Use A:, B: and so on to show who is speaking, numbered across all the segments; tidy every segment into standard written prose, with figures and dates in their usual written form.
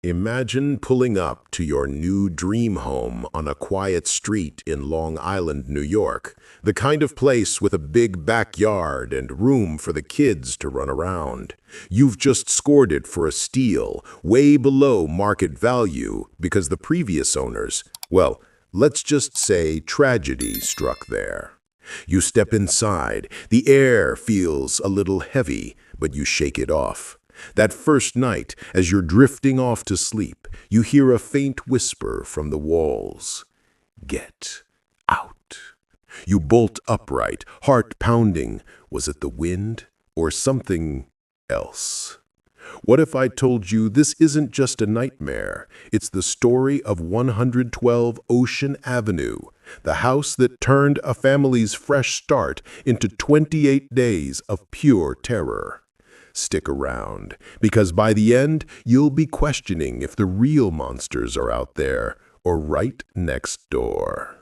A: Imagine pulling up to your new dream home on a quiet street in Long Island, New York, the kind of place with a big backyard and room for the kids to run around. You've just scored it for a steal, way below market value, because the previous owners, well, let's just say tragedy struck there. You step inside, the air feels a little heavy, but you shake it off. That first night, as you're drifting off to sleep, you hear a faint whisper from the walls. Get out. You bolt upright, heart pounding. Was it the wind or something else? What if I told you this isn't just a nightmare? It's the story of 112 Ocean Avenue, the house that turned a family's fresh start into 28 days of pure terror. Stick around, because by the end, you'll be questioning if the real monsters are out there or right next door.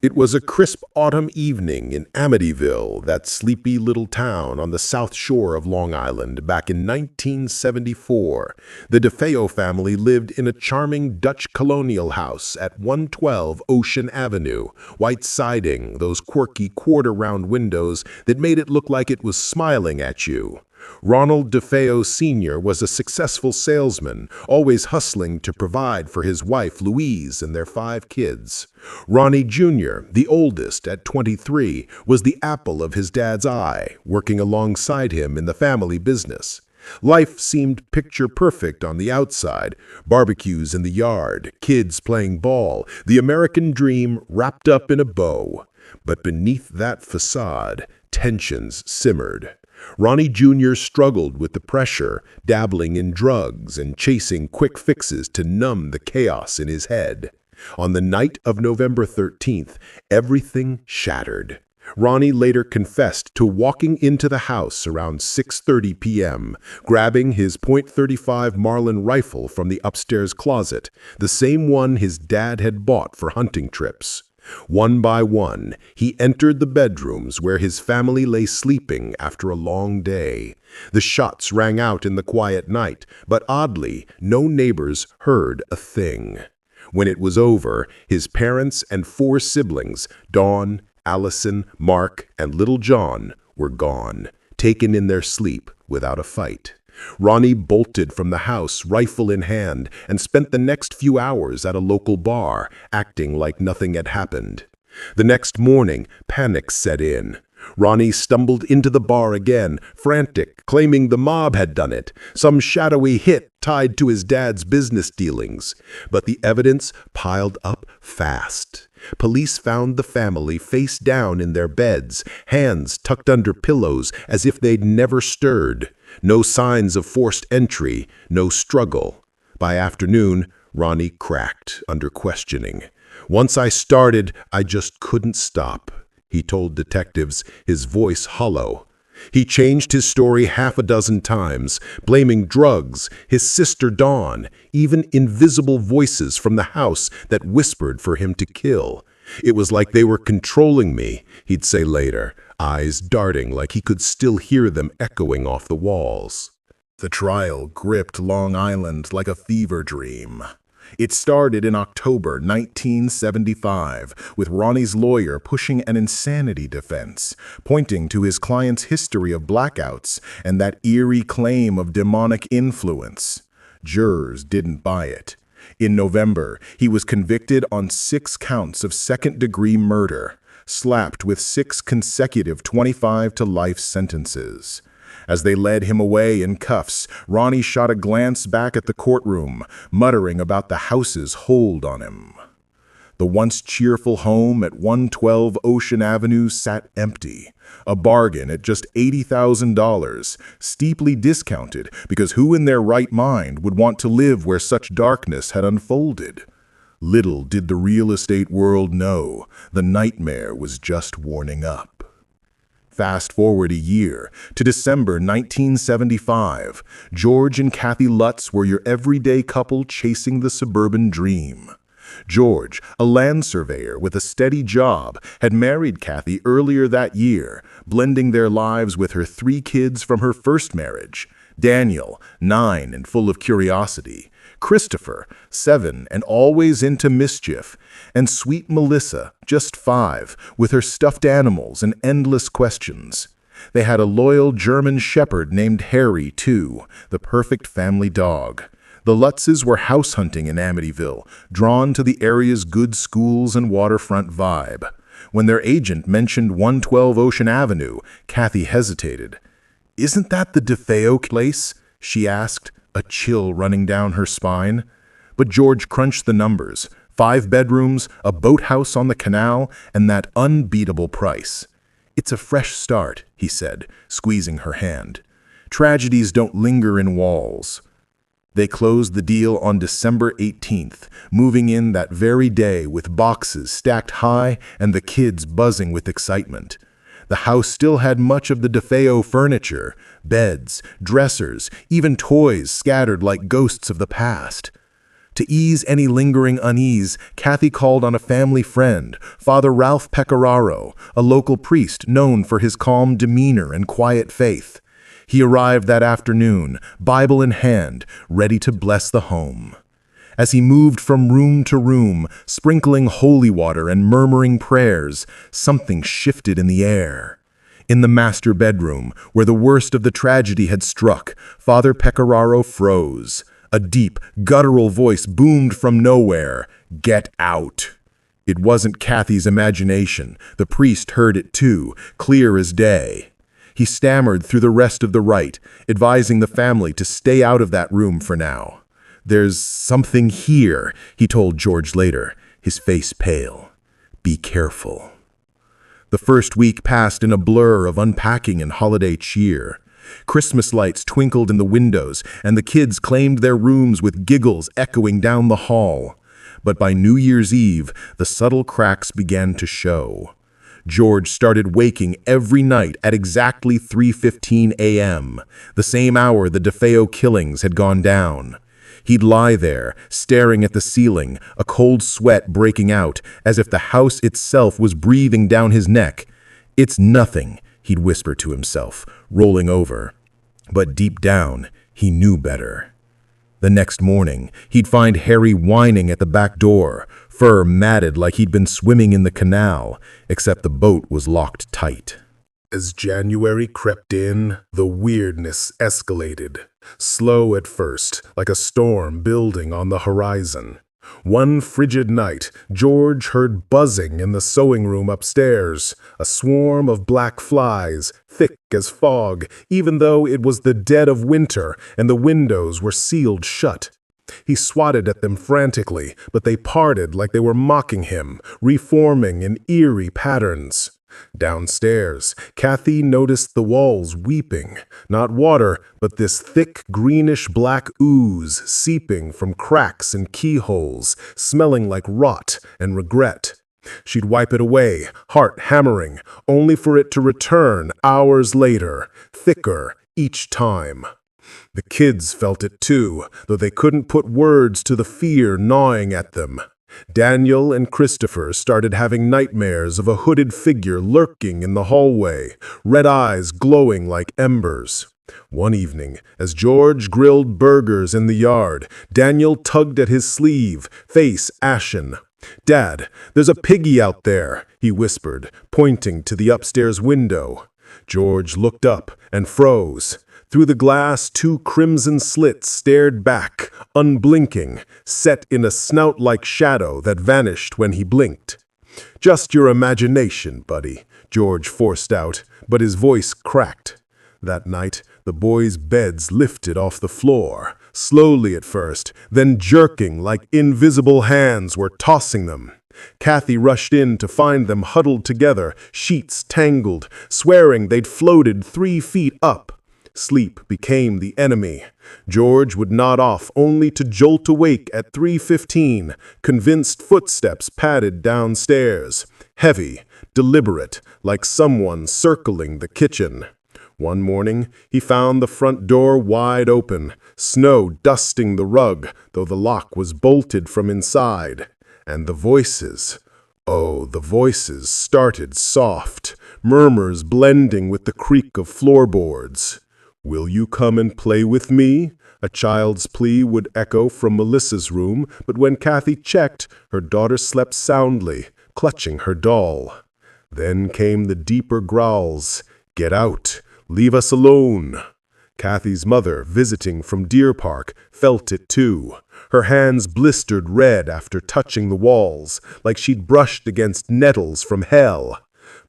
A: It was a crisp autumn evening in Amityville, that sleepy little town on the south shore of Long Island, back in 1974. The DeFeo family lived in a charming Dutch colonial house at 112 Ocean Avenue, white siding, those quirky quarter-round windows that made it look like it was smiling at you. Ronald DeFeo Sr. was a successful salesman, always hustling to provide for his wife Louise and their 5 kids. Ronnie Jr., the oldest at 23, was the apple of his dad's eye, working alongside him in the family business. Life seemed picture-perfect on the outside, barbecues in the yard, kids playing ball, the American dream wrapped up in a bow. But beneath that facade, tensions simmered. Ronnie Jr. struggled with the pressure, dabbling in drugs and chasing quick fixes to numb the chaos in his head. On the night of November 13th, everything shattered. Ronnie later confessed to walking into the house around 6:30 p.m., grabbing his .35 Marlin rifle from the upstairs closet, the same one his dad had bought for hunting trips. One by one, he entered the bedrooms where his family lay sleeping after a long day. The shots rang out in the quiet night, but oddly, no neighbors heard a thing. When it was over, his parents and 4 siblings, Dawn, Allison, Mark, and little John, were gone, taken in their sleep without a fight. Ronnie bolted from the house, rifle in hand, and spent the next few hours at a local bar, acting like nothing had happened. The next morning, panic set in. Ronnie stumbled into the bar again, frantic, claiming the mob had done it, some shadowy hit tied to his dad's business dealings. But the evidence piled up fast. Police found the family face down in their beds, hands tucked under pillows as if they'd never stirred. No signs of forced entry, no struggle. By afternoon, Ronnie cracked under questioning. "Once I started, I just couldn't stop," he told detectives, his voice hollow. He changed his story half a dozen times, blaming drugs, his sister Dawn, even invisible voices from the house that whispered for him to kill. "It was like they were controlling me," he'd say later, eyes darting like he could still hear them echoing off the walls. The trial gripped Long Island like a fever dream. It started in October 1975, with Ronnie's lawyer pushing an insanity defense, pointing to his client's history of blackouts and that eerie claim of demonic influence. Jurors didn't buy it. In November, he was convicted on 6 counts of second-degree murder, slapped with 6 consecutive 25-to-life sentences. As they led him away in cuffs, Ronnie shot a glance back at the courtroom, muttering about the house's hold on him. The once cheerful home at 112 Ocean Avenue sat empty, a bargain at just $80,000, steeply discounted because who in their right mind would want to live where such darkness had unfolded? Little did the real estate world know, the nightmare was just warming up. Fast forward a year, to December 1975, George and Kathy Lutz were your everyday couple chasing the suburban dream. George, a land surveyor with a steady job, had married Kathy earlier that year, blending their lives with her 3 kids from her first marriage. Daniel, 9 and full of curiosity.
B: Christopher, 7, and always into mischief, and sweet Melissa, just 5, with her stuffed animals and endless questions. They had a loyal German shepherd named Harry, too, the perfect family dog. The Lutzes were house hunting in Amityville, drawn to the area's good schools and waterfront vibe. When their agent mentioned 112 Ocean Avenue, Kathy hesitated. "Isn't that the DeFeo place?" she asked, a chill running down her spine. But George crunched the numbers: 5 bedrooms, a boathouse on the canal, and that unbeatable price. "It's a fresh start," he said, squeezing her hand. "Tragedies don't linger in walls." They closed the deal on December 18th, moving in that very day with boxes stacked high and the kids buzzing with excitement. The house still had much of the DeFeo furniture: beds, dressers, even toys scattered like ghosts of the past. To ease any lingering unease, Kathy called on a family friend, Father Ralph Pecoraro, a local priest known for his calm demeanor and quiet faith. He arrived that afternoon, Bible in hand, ready to bless the home. As he moved from room to room, sprinkling holy water and murmuring prayers, something shifted in the air. In the master bedroom, where the worst of the tragedy had struck, Father Pecoraro froze. A deep, guttural voice boomed from nowhere: "Get out!" It wasn't Kathy's imagination. The priest heard it too, clear as day. He stammered through the rest of the rite, advising the family to stay out of that room for now. "There's something here," he told George later, his face pale. "Be careful." The first week passed in a blur of unpacking and holiday cheer. Christmas lights twinkled in the windows, and the kids claimed their rooms with giggles echoing down the hall. But by New Year's Eve, the subtle cracks began to show. George started waking every night at exactly 3:15 a.m., the same hour the DeFeo killings had gone down. He'd lie there, staring at the ceiling, a cold sweat breaking out, as if the house itself was breathing down his neck. "It's nothing," he'd whisper to himself, rolling over. But deep down, he knew better. The next morning, he'd find Harry whining at the back door, fur matted like he'd been swimming in the canal, except the boat was locked tight.
A: As January crept in, the weirdness escalated. Slow at first, like a storm building on the horizon. One frigid night, George heard buzzing in the sewing room upstairs, a swarm of black flies, thick as fog, even though it was the dead of winter and the windows were sealed shut. He swatted at them frantically, but they parted like they were mocking him, reforming in eerie patterns. Downstairs, Kathy noticed the walls weeping, not water, but this thick greenish-black ooze seeping from cracks and keyholes, smelling like rot and regret. She'd wipe it away, heart hammering, only for it to return hours later, thicker each time. The kids felt it too, though they couldn't put words to the fear gnawing at them. Daniel and Christopher started having nightmares of a hooded figure lurking in the hallway, red eyes glowing like embers. One evening, as George grilled burgers in the yard, Daniel tugged at his sleeve, face ashen. "Dad, there's a piggy out there," he whispered, pointing to the upstairs window. George looked up and froze. Through the glass, 2 crimson slits stared back, unblinking, set in a snout-like shadow that vanished when he blinked. "Just your imagination, buddy," George forced out, but his voice cracked. That night, the boys' beds lifted off the floor, slowly at first, then jerking like invisible hands were tossing them. Kathy rushed in to find them huddled together, sheets tangled, swearing they'd floated 3 feet up. Sleep became the enemy. George would nod off only to jolt awake at 3:15, convinced footsteps padded downstairs, heavy, deliberate, like someone circling the kitchen. One morning, he found the front door wide open, snow dusting the rug, though the lock was bolted from inside. And the voices, oh, the voices started soft, murmurs blending with the creak of floorboards. "Will you come and play with me?
B: A child's plea would echo from Melissa's room, but when Kathy checked, her daughter slept soundly, clutching her doll. Then came the deeper growls. "Get out! Leave us alone!" Kathy's mother, visiting from Deer Park, felt it too. Her hands blistered red after touching the walls, like she'd brushed against nettles from hell.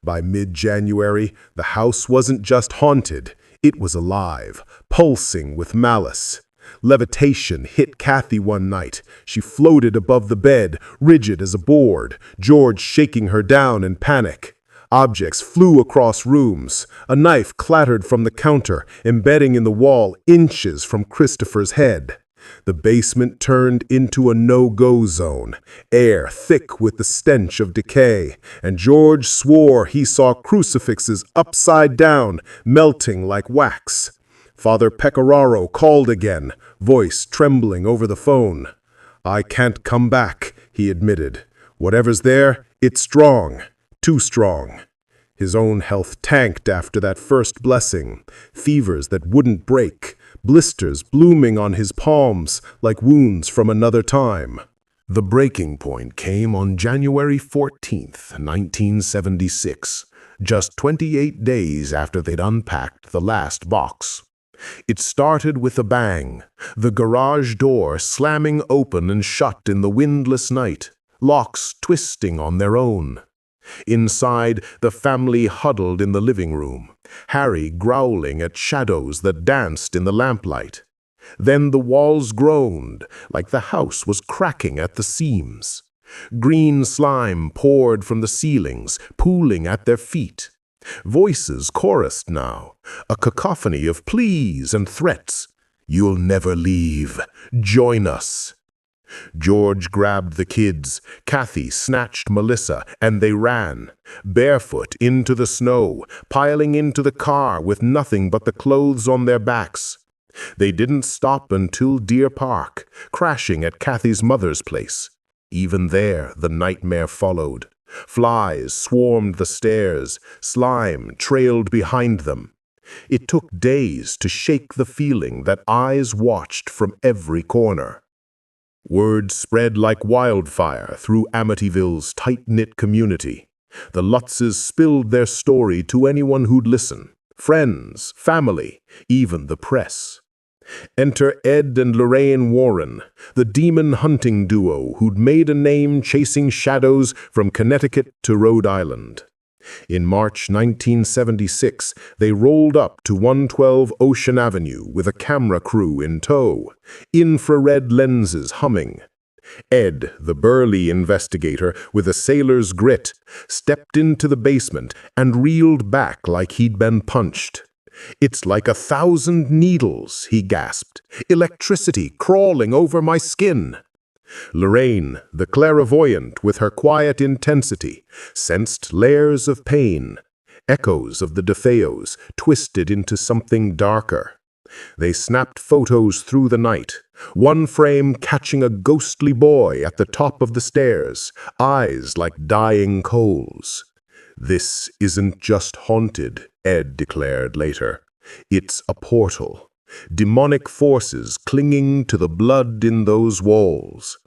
B: By mid-January, the house wasn't just haunted, it was alive, pulsing with malice. Levitation hit Kathy one night. She floated above the bed, rigid as a board, George shaking her down in panic. Objects flew across rooms. A knife clattered from the counter, embedding in the wall inches from Christopher's head. The basement turned into a no-go zone, air thick with the stench of decay, and George swore he saw crucifixes upside down, melting like wax. Father Pecoraro called again, voice trembling over the phone. "I can't come back," he admitted. "Whatever's there, it's strong. Too strong." His own health tanked after that first blessing. Fevers that wouldn't break, blisters blooming on his palms like wounds from another time. The breaking point came on January 14th, 1976, just 28 days after they'd unpacked the last box. It started with a bang, the garage door slamming open and shut in the windless night, locks twisting on their own. Inside, the family huddled in the living room, Harry growling at shadows that danced in the lamplight. Then the walls groaned, like the house was cracking at the seams. Green slime poured from the ceilings, pooling at their feet. Voices chorused now, a cacophony of pleas and threats. "You'll never leave. Join us." George grabbed the kids, Kathy snatched Melissa, and they ran, barefoot into the snow, piling into the car with nothing but the clothes on their backs. They didn't stop until Deer Park, crashing at Kathy's mother's place. Even there, the nightmare followed. Flies swarmed the stairs, slime trailed behind them. It took days to shake the feeling that eyes watched from every corner. Word spread like wildfire through Amityville's tight-knit community. The Lutzes spilled their story to anyone who'd listen. Friends, family, even the press. Enter Ed and Lorraine Warren, the demon-hunting duo who'd made a name chasing shadows from Connecticut to Rhode Island. In March 1976, they rolled up to 112 Ocean Avenue with a camera crew in tow, infrared lenses humming. Ed, the burly investigator with a sailor's grit, stepped into the basement and reeled back like he'd been punched. "It's like 1,000 needles," he gasped. "Electricity crawling over my skin." Lorraine, the clairvoyant with her quiet intensity, sensed layers of pain, echoes of the DeFeos twisted into something darker. They snapped photos through the night, one frame catching a ghostly boy at the top of the stairs, eyes like dying coals. "This isn't just haunted," Ed declared later. "It's a portal. Demonic forces clinging to the blood in those walls."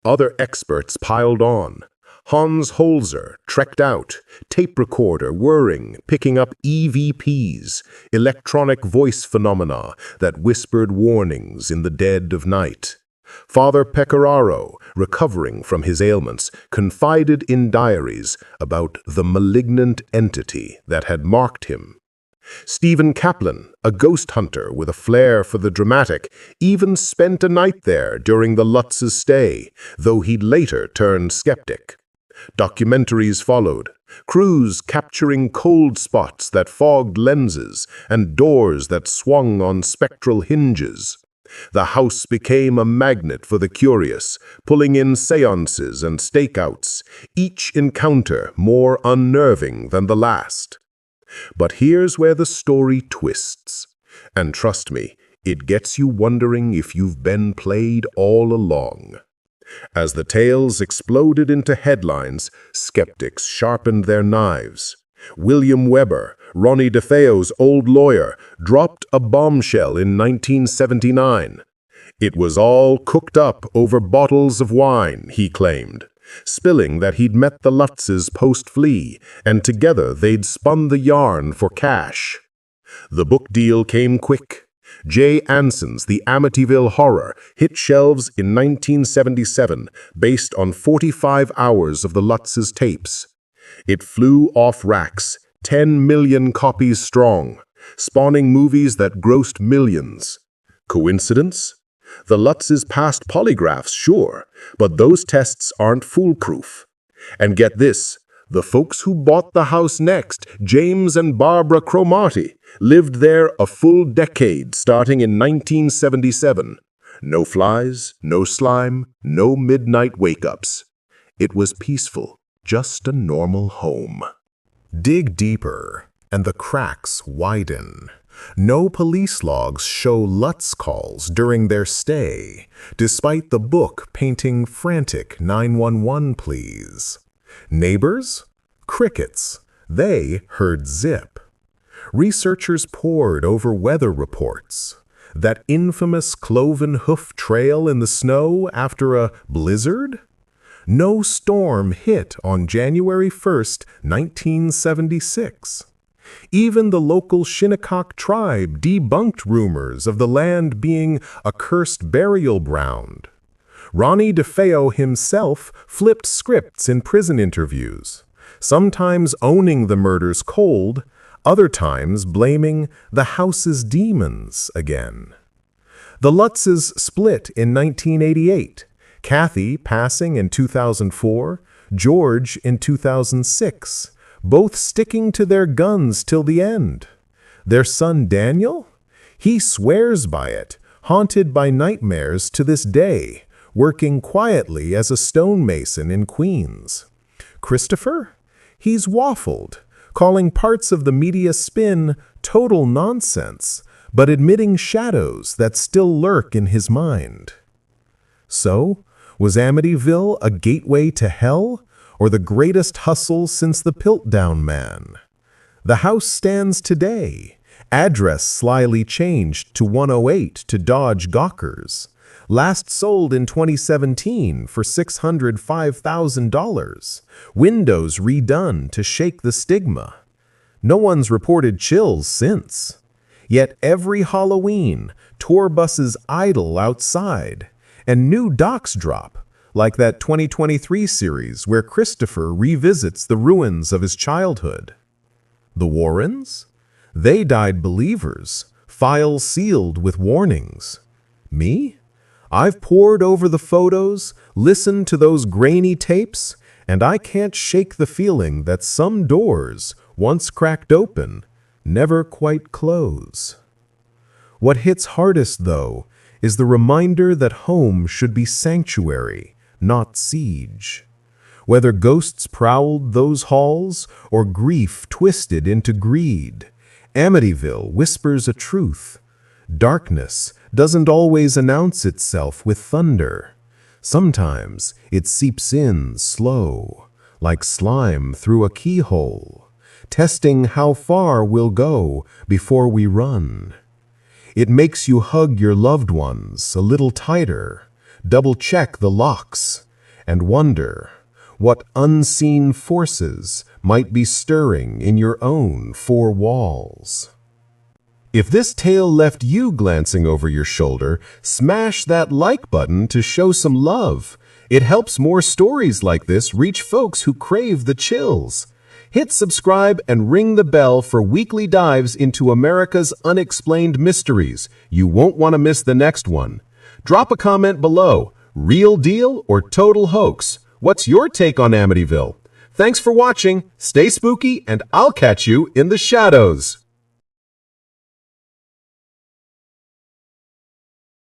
B: Other experts piled on. Hans Holzer trekked out, tape recorder whirring, picking up EVPs, electronic voice phenomena that whispered warnings in the dead of night. Father Pecoraro, recovering from his ailments, confided in diaries about the malignant entity that had marked him. Stephen Kaplan, a ghost hunter with a flair for the dramatic, even spent a night there during the Lutz's stay, though he'd later turned skeptic. Documentaries followed, crews capturing cold spots that fogged lenses and doors that swung on spectral hinges. The house became a magnet for the curious, pulling in seances and stakeouts, each encounter more unnerving than the last. But here's where the story twists. And trust me, it gets you wondering if you've been played all along. As the tales exploded into headlines, skeptics sharpened their knives. William Weber,
A: Ronnie DeFeo's old lawyer, dropped a bombshell in 1979. It was all cooked up over bottles of wine, he claimed, spilling that he'd met the Lutzes post-flee, and together they'd spun the yarn for cash. The book deal came quick. Jay Anson's The Amityville Horror hit shelves in 1977, based on 45 hours of the Lutzes' tapes. It flew off racks, 10 million copies strong, spawning movies that grossed millions. Coincidence? The Lutzes passed polygraphs, sure, but those tests aren't foolproof. And get this, the folks who bought the house next, James and Barbara Cromartie, lived there a full decade starting in 1977. No flies, no slime, no midnight wake-ups. It was peaceful, just a normal home.
B: Dig deeper, and the cracks widen. No police logs show Lutz calls during their stay, despite the book painting frantic 911 pleas. Neighbors? Crickets. They heard zip. Researchers pored over weather reports. That infamous cloven hoof trail in the snow after a blizzard? No storm hit on January 1st, 1976. Even the local Shinnecock tribe debunked rumors of the land being a cursed burial ground. Ronnie DeFeo himself flipped scripts in prison interviews, sometimes owning the murders cold, other times blaming the house's demons again. The Lutzes split in 1988, Kathy passing in 2004, George in 2006, both sticking to their guns till the end. Their son Daniel? He swears by it, haunted by nightmares to this day, working quietly as a stonemason in Queens. Christopher? He's waffled, calling parts of the media spin total nonsense, but admitting shadows that still lurk in his mind. So, was Amityville a gateway to hell, or the greatest hustle since the Piltdown Man? The house stands today, address slyly changed to 108 to dodge gawkers, last sold in 2017 for $605,000, windows redone to shake the stigma. No one's reported chills since. Yet every Halloween, tour buses idle outside, and new docs drop, like that 2023 series where Christopher revisits the ruins of his childhood. The Warrens? They died believers, files sealed with warnings. Me? I've pored over the photos, listened to those grainy tapes, and I can't shake the feeling that some doors, once cracked open, never quite close. What hits hardest, though, is the reminder that home should be sanctuary, not siege. Whether ghosts prowled those halls or grief twisted into greed, Amityville whispers a truth. Darkness doesn't always announce itself with thunder. Sometimes it seeps in slow, like slime through a keyhole, testing how far we'll go before we run. It makes you hug your loved ones a little tighter, double-check the locks, and wonder what unseen forces might be stirring in your own four walls. If this tale left you glancing over your shoulder, smash that like button to show some love. It helps more stories like this reach folks who crave the chills. Hit subscribe and ring the bell for weekly dives into America's unexplained mysteries. You won't want to miss the next one. Drop a comment below. Real deal or total hoax? What's your take on Amityville? Thanks for watching. Stay spooky, and I'll catch you in the shadows.